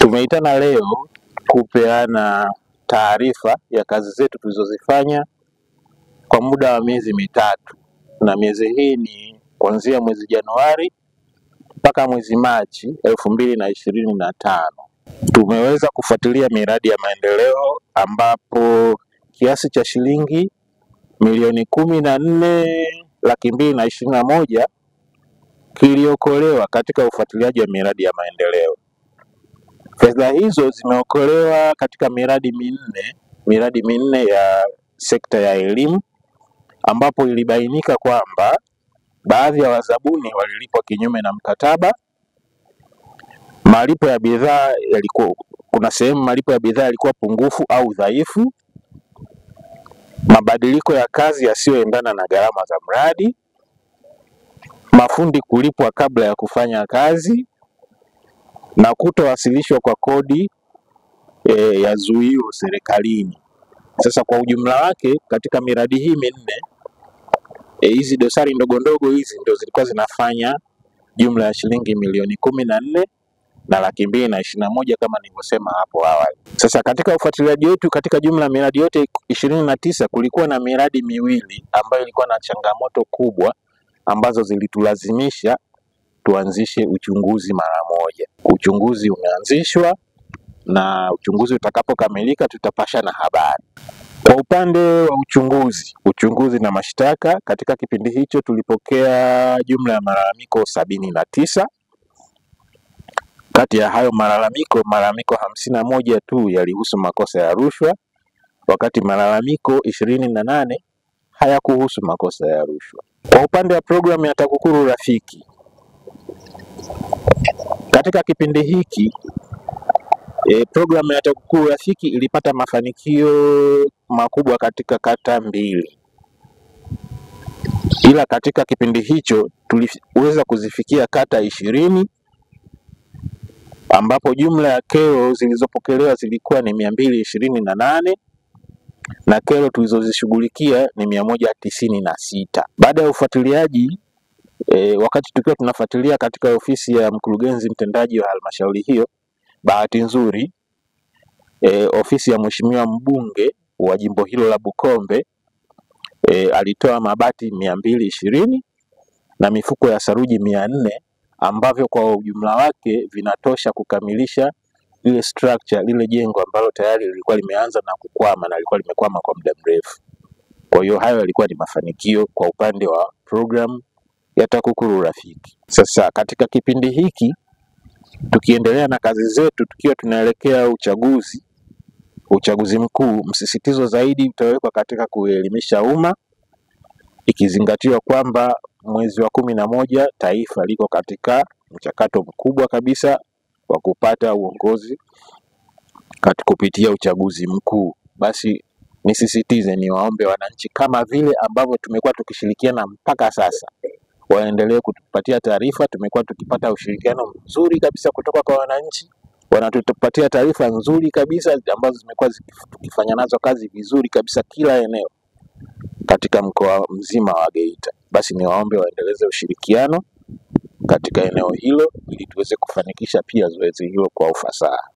Tumeitana leo kupeana taarifa ya kazi zetu tulizozifanya kwa muda wa miezi mitatu, na miezi hii ni kuanzia mwezi Januari mpaka mwezi Machi 2025. Tumeweza kufuatilia miradi ya maendeleo ambapo kiasi cha shilingi milioni 14,221,000 kiliokolewa katika ufuatiliaji wa miradi ya maendeleo. Fedha hizo zimeokolewa katika miradi minne ya sekta ya elimu, ambapo ilibainika kwamba baadhi ya wazabuni walilipwa kinyume na mkataba. Malipo ya bidhaa yalikuwa pungufu au dhaifu. Mabadiliko ya kazi yasiyoendana na gharama za mradi. Mafundi kulipwa kabla ya kufanya kazi na kutowasilishwa kwa kodi ya zuio serikalini. Sasa kwa ujumla wake katika miradi hii minne, hizi dosari ndogo ndogo hizi ndio zilikuwa zinafanya jumla ya shilingi milioni 14,221,000 kama nilivyosema hapo awali. Sasa katika ufuatiliaji wetu katika jumla miradi yote 29 kulikuwa na miradi miwili ambayo ilikuwa na changamoto kubwa ambazo zilitulazimisha tuanzishe uchunguzi mara moja. Uchunguzi umeanzishwa na uchunguzi utakapokamilika tutapashana habari. Kwa upande wa uchunguzi na mashtaka, katika kipindi hicho tulipokea jumla ya malalamiko 79. Kati ya hayo malalamiko 51 tu yalihusu makosa ya rushwa, wakati malalamiko 28 hayakuhusu makosa ya rushwa. Kwa upande wa programu ya TAKUKURU Rafiki, katika kipindi hiki programu ya TAKUKURU Rafiki ilipata mafanikio makubwa katika kata 2. Ila katika kipindi hicho tuliweza kuzifikia kata 20, ambapo jumla ya kero zilizopokelewa zilikuwa ni 228 na kero tulizozishughulikia ni 196. Baada ya ufuatiliaji, wakati tukiwa tunafuatilia katika ofisi ya mkurugenzi mtendaji wa halmashauri hiyo, bahati nzuri ofisi ya mheshimiwa mbunge wa jimbo hilo la Bukombe alitoa mabati 220 na mifuko ya saruji 400, ambavyo kwa ujumla wake vinatosha kukamilisha lile jengo ambalo tayari lilikuwa limeanza na kukwama na lilikuwa limekwama kwa muda mrefu. Kwa hiyo hayo yalikuwa ni mafanikio kwa upande wa programu ya TAKUKURU Rafiki. Sasa katika kipindi hiki tukiendelea na kazi zetu, tukiwa tunaelekea uchaguzi mkuu, msisitizo zaidi utawekwa katika kuelimisha umma, ikizingatiwa kwamba mwezi wa 11 taifa liko katika mchakato mkubwa kabisa wa kupata uongozi kupitia uchaguzi mkuu. Basi nisisitize, niwaombe wananchi kama vile ambavyo tumekuwa tukishirikiana mpaka sasa, waendelee kutupatia taarifa. Tumekuwa tukipata ushirikiano mzuri kabisa kutoka kwa wananchi, wanatupatia taarifa nzuri kabisa ambazo zimekuwa tukifanya nazo kazi vizuri kabisa kila eneo katika mkoa mzima wa Geita. Basi niwaombe waendeleze ushirikiano katika eneo hilo ili tuweze kufanikisha pia zoezi hilo kwa ufasaha.